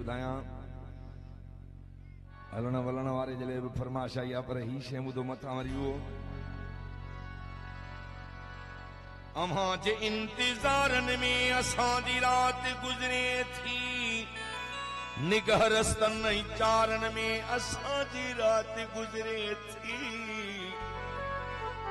बुधाया हलण वलण वारे जले भी फरमाश आई पर ही शे मुदो मथा मरियो अम्हा जे इंतजारन में असां दी रात गुजरे थी निगह रस्तन चारन में असां दी रात गुजरे थी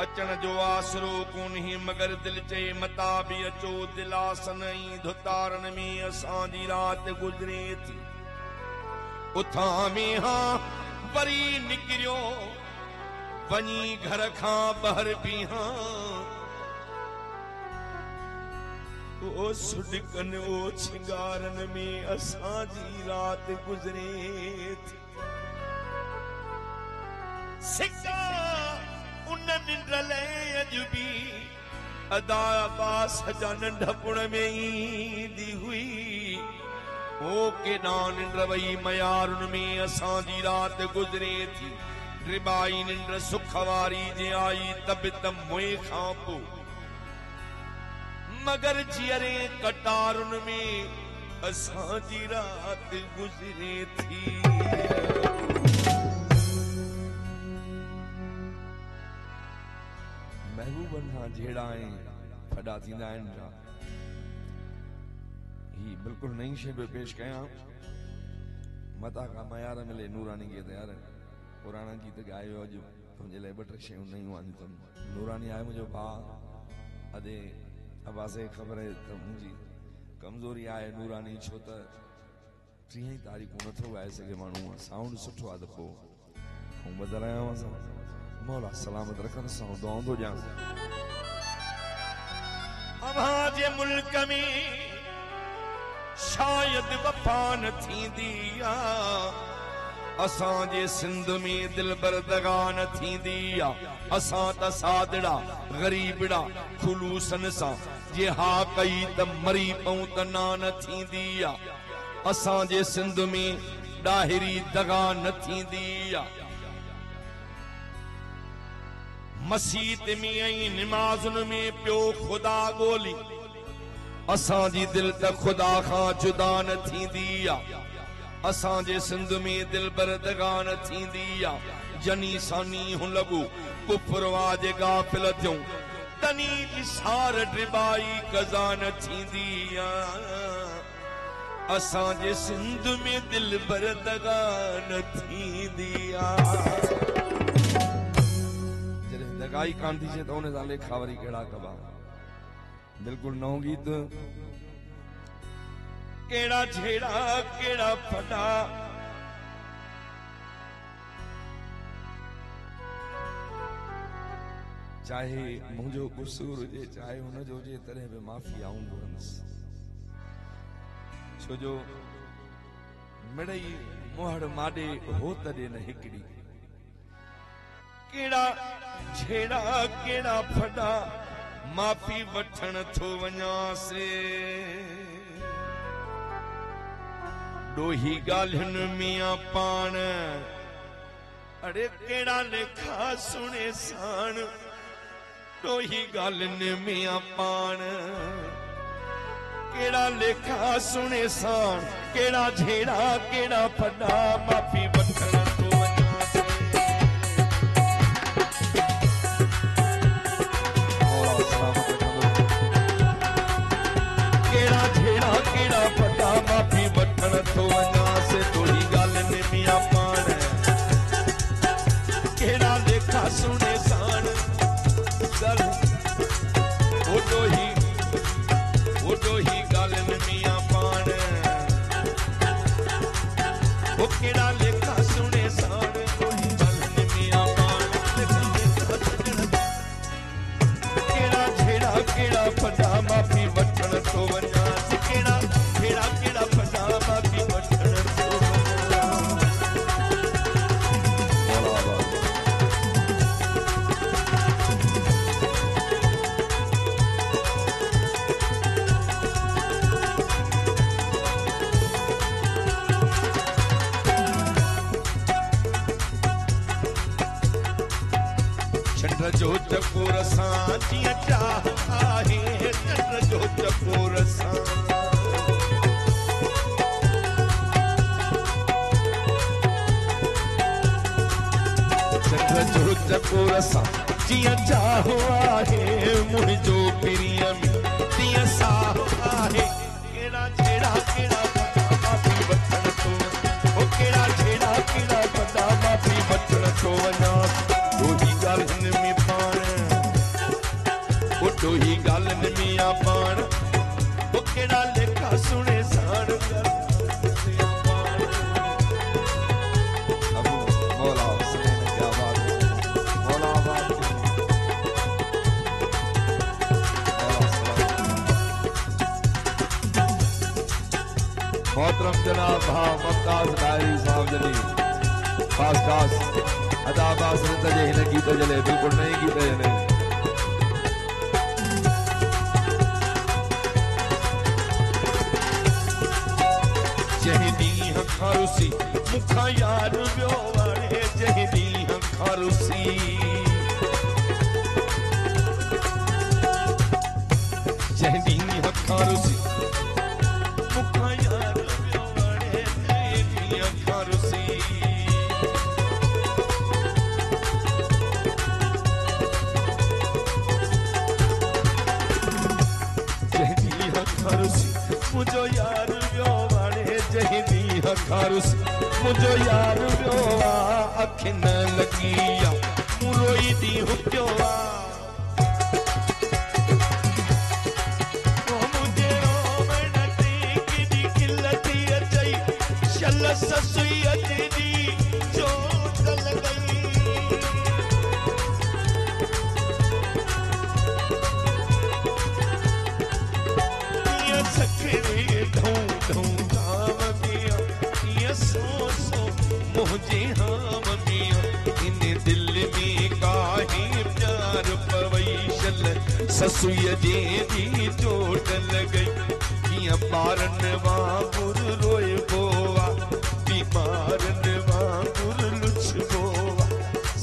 अचण जो आसरो कोन्ही मगर दिल चे मता भी अचो दिलासन धुतारन में असां दी रात गुजरे थी उथा में हाँ वरी निकरियो वनी घर खां बहर भी हाँ ओ सुडकन ओ छिंगारन में असां जी रात गुजरे थी सिक्का उन निंड्रले अजबी अदा बास जा नंढपुण में ईंदी हुई ओ के नान निंड्र वई मयारुन में असां जी रात गुजरे थी रिबाई निंड्र सुख वारी जे आई तब त मुए खां पो मगर जियरे कटारुन में असां जी रात गुजरे थी महबूबन खां जहिड़ा फड़ा थींदा आहिनि ही बिल्कुल नई शे पे पेश कयां मता का मयार मिले नूरानी गीत यार पुराना गीत गायो अज तुझे लाइ ॿ टे शयूं नयूं आहिनि तुम नूरानी आहे मुंहिंजो भाउ अदे आवाज़े ख़बर है त मुंहिंजी कमज़ोरी आहे नूरानी छो त 30 तारीख़ नथो ॻाए सघे माण्हू साउंड सुठो आहे त पोइ ऐं ॿधल आहियूं असां मौला सलामत रखनि सां दुआऊं थो ॾियां अव्हांजे मुल्क में शायद वफा न थींदी असां जे सिंध में दिलबर दगा न थींदी असां त सादड़ा गरीबड़ा खुलूसन सां जे हा कई त मरी पऊं त न थींदी असां जे सिंध में ॾाहिरी दगा न थींदी मस्जिद में ऐं निमाज़ुन में पियो खुदा ॻोल्ही असां जी दिल त खुदा खां जुदा न थींदी असां जे सिंध में दिलबर दगा न थींदी जनी सानी हूं लॻो कुफर वाजे गाफ़िल थियूं तनी जी सार ड्रिबाई कज़ा न थींदी असां जे सिंध में दिलबर दगा न थींदी जॾहिं दगाई कान थी चे त उन सां लेखा वरी कहिड़ा कबा बिल्कुल नओं गीत केड़ा झेड़ा केड़ा फटा चाहे मुंहिंजो कुसूर हुजे चाहे हुनजो हुजे तॾहिं बि माफ़ी आऊं घुरंदुसि छो जो मिड़ई मोहड़ माॾे हो तॾे न हिकड़ी केड़ा झेड़ा केड़ा फटा माफ़ी वठण थो वञासे डोही ॻाल्हियुनि मियां पाण अड़े केड़ा लेखा सुणे साण डोही ॻाल्हियुनि मियां पाण केड़ा लेखा सुणे साण केड़ा झेड़ा केड़ा फटा माफ़ी वठण थो वञासे केड़ा झेड़ा केड़ा फटा माफ़ी वठण थो वञासे थोड़ी ॻाल्हियुनि मियां पाण केड़ा लेखा सुणे साण ओडो ही ॻाल्हियुनि मियां पाण ओ केड़ा लेखा सुणे साण ओही ॻाल्हियुनि मियां पाण केड़ा झेड़ा केड़ा फटा माफ़ी वठण थो वञासे केड़ा झेड़ा केड़ा फटा माफ़ी वठण थो चंद्र जो चकोर सां जीअं चाह आहे चंद्र जो चकोर सां चको रसा जिया चाहो आहे मुझो पिरिया में तिया साहो आहे केड़ा छेड़ा केड़ा पता माफी वठण तो ओ केड़ा छेड़ा केड़ा पता माफी वठण तो वना दोही गालन में पाण ओ दोही गालन में आ पाण ओ केड़ा लेखा सुने साण कर मोहतरम जनाब भाव मुमताज नायरी साहब जली खास खास अदाबास जे हिन गीत जले बिल्कुल नई गीत जले जहदी खारुसी मुखा यार व्यो वाले जहदी खारुसी जहदी खारुसी मुखा यार व्यो वाले जहदी खारुसी जहदी खारुसी मुझो यार व्यो जहदी खारुसी मुझो यार व्योवा अखि न लगिया मुरोई दी हुक्योवा मुझे रोमन की दी किल्लती अचई शल ससुई अचदी चोट लगई ये सखरे ढूं ढूं मुझे हम मिया इन दिल में काहे प्यार पवैशल ससुय जे दी चोट लगई किया मारन वांगुर रोए बोवा बीमारन वांगुर लुछ बोवा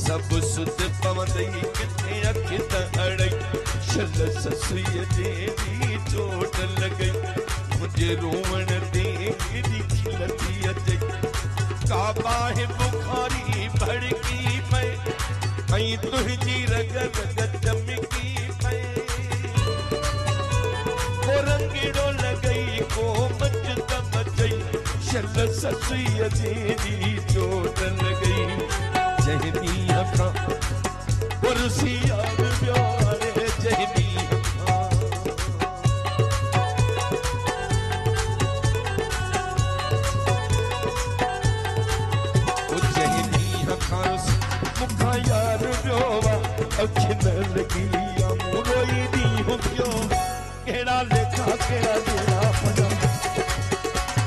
सब सुध पवंदई किथे अखि अड़ई शल ससुय जे दी चोट लगई मुझे रोवण दे दी खिलती अचे काबा है बुखारी भड़की पे आई तुझी रग रग चमकी पे को रंगीड़ो लगई को मच मचई शल ससुई जी चोट लगई जहदी अखा कुर्सी यार प्यारे जहदी मुखा यार व्योवा अखि न लगिया मुरोई दी हुक्यो केड़ा लेखा केड़ा जेड़ा पदा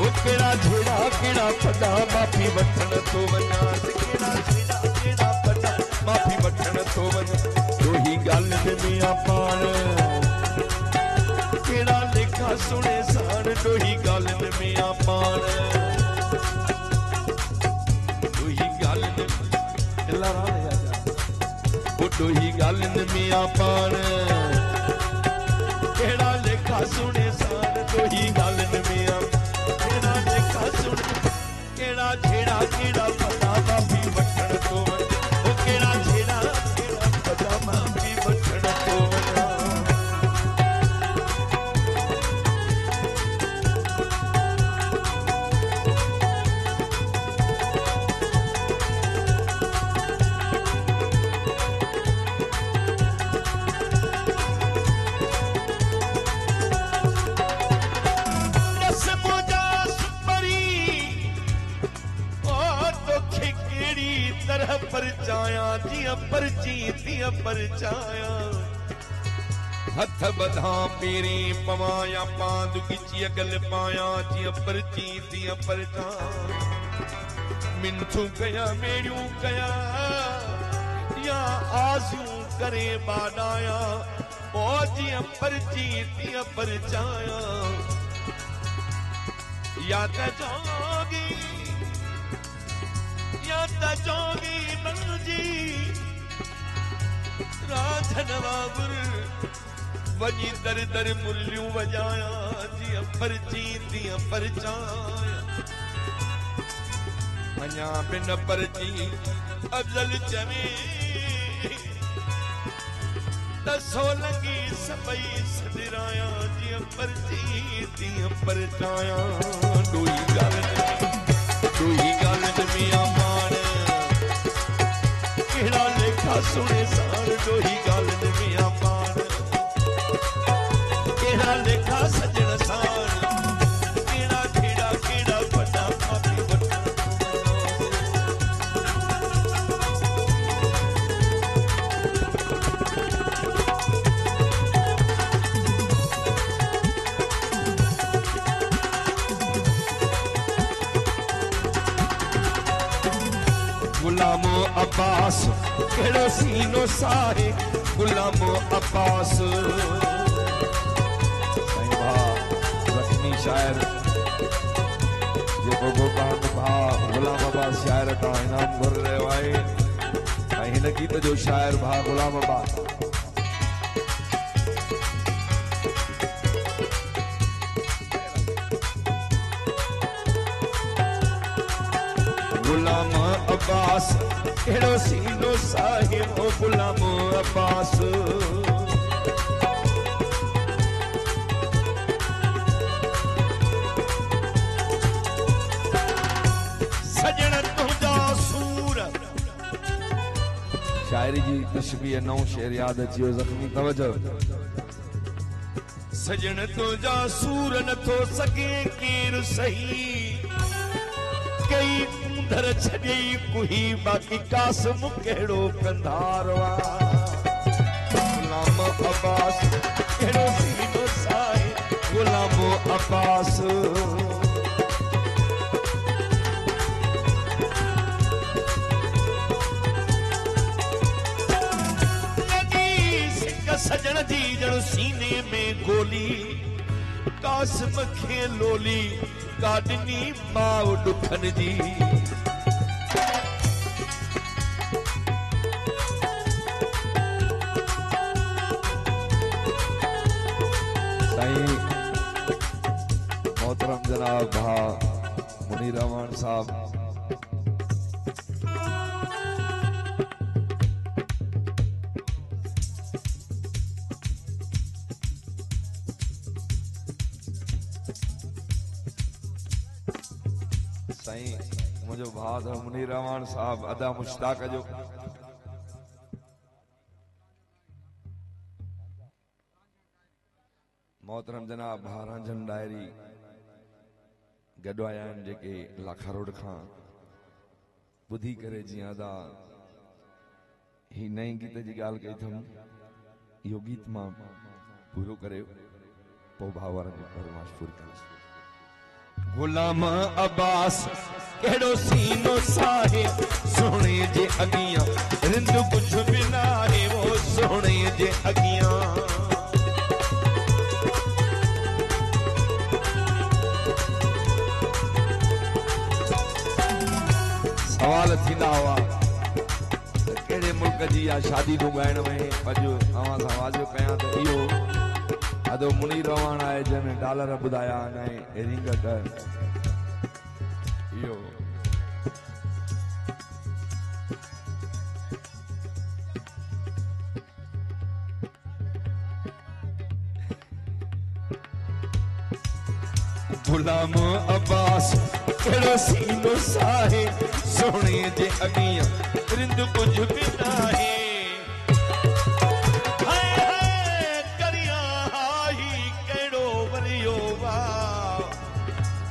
ओ केड़ा जेड़ा केड़ा पदा माफी वठण तो वना केड़ा जेड़ा केड़ा पदा माफी वठण तो वना दोही गालन में आ पाण केड़ा लेखा सुने साण दोही गालन में आ पाण दोही गालन दोही गालन में आ पाण केड़ा लेखा सुने साण दोही गालन में आ केड़ा लेखा सुने केड़ा छेड़ा केड़ा पता माफी वठण तो ओ केड़ा छेड़ा केड़ा पता माफी वठण तो परचाया जिया परची तिया परचाया हथ बधा पेरे पवाया पांद किची अगल पाया जिया परची तिया परचाया मिनथू गया मेड़ू गया या आजू करे बाडाया ओ जिया परची तिया परचाया या जोगी या जोगी जी राधन वागुर वजी दर दर मुल्लियों वजाया जिया परची दिया परचाया मना बिन परची अफजल चवे दसो लगी सबई सदराया जी परची दियां परचाया डोई गल मियां मान केड़ा लेखा सुने सार डोई गल मियां मान केड़ा लेखा सजन सार केड़ा खेड़ा केड़ा बड़ा पापी बड़ा गुलामो अब्बास केड़ो सीनो साहे गुलामो अब्बास रखनी शायर जेको गोपाल भा गुलाम अब्बास शायर का इनाम भर रहे आए हिन गीत जो शायर भा गुलाम अब्बास गुलाम अब्बास केड़ो सीनो साहिब गुलाम अब्बास सजन तुझा सूर शायरी जी तशबीह नौ शेर याद अचियो ज़ख्मी तवज्जो सजन तुझा सूर न थो सके केर सही कई कुंदर छॾे कुही बाक़ी कासम केड़ो कंधारवा गुलाम अब्बास केड़ो सीनो साए गुलाम अब्बास सजन जी जड़ सीने में गोली कासम खे लोली काटनी माव दुखन जी मोहतरम जनाब भा मुनीर रहमान साहब मुझे भाद मुनीर रहमान साहब अदा मुश्ताक जो मोहतरम जनाब भारांजन डायरी गॾु आया आहिनि जेके लाखा रोड खां ॿुधी करे जीअं अदा ही नई गीत जी ॻाल्हि कई अथमि इहो गीत मां पूरो करे पोइ भाउरनि जो फरमाइश पूरी कंदुसि गुलाम अब्बास केड़ो सीनो साहे सोने जे अगियां रिंद कुछ भी ना है वो सोने जे अगियां सवाल थींदा हुआ केड़े मुल्क जी या शादी जो ॻाइण में अॼु अवां सां वाज़ो कयां त इहो अदो मुनीर रहमान आहे जंहिंमें डॉलर ॿुधाया ऐं रिंग कर इहो गुलाम अब्बास केड़ो सीनो साहे सोने जे अगियां रिंद कुछ भी ना है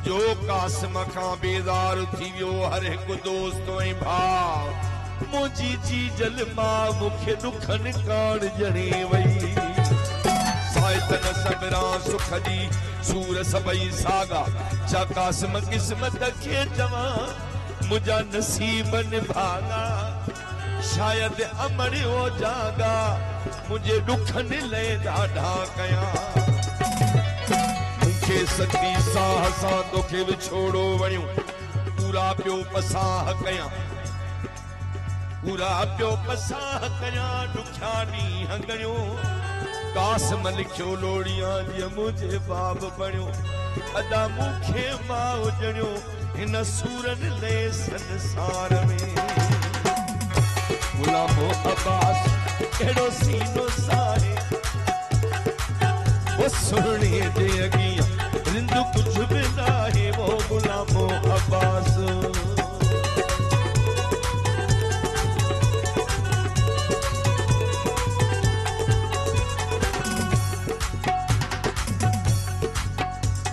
जो कासम खां बेदार थी वियो हर एक दोस्त ऐं भाउ मुंहिंजी जी जल मां मूंखे दुखनि कान ॼणे वई साइतन सबरा सुख जी सूर सबई सागा छा कासम क़िस्मत खे चवां मुंहिंजा नसीब निभागा शायदि अमड़ियो जागा मुंहिंजे दुखनि लाइ ॾाढा कयां सती साह सां तोखे विछोड़ो वणियो पूरा पियो पसाह कयां पूरा पियो पसाह कयां ॾुखिया ॾींहं ॻणियो कासम लिखियो लोड़ियां जीअं मुंहिंजे बाब बणियो अदा मूंखे माउ ॼणियो हिन सूरनि ले संसार में गुलामो अब्बास केड़ो सीनो साहे वो सोने दे अगिया रिंदु कुछ भी ना है वो गुलामो अब्बास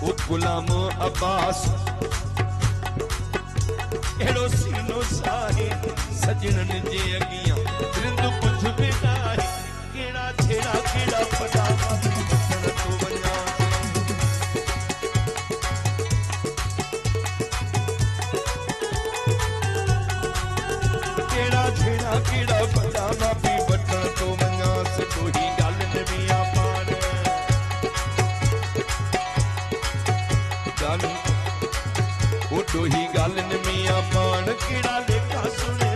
वो गुलामो अब्बास केड़ो सीनो साहे सजनन जे अगिया रिंदु कुछ भी ना है केड़ा छेड़ा केड़ा पटावा तो बना केड़ा छेड़ा केड़ा पटावा भी बटन तो बना से कोई गल नविया पान गल वो तो ही गल नविया पान केड़ा लेखा सुने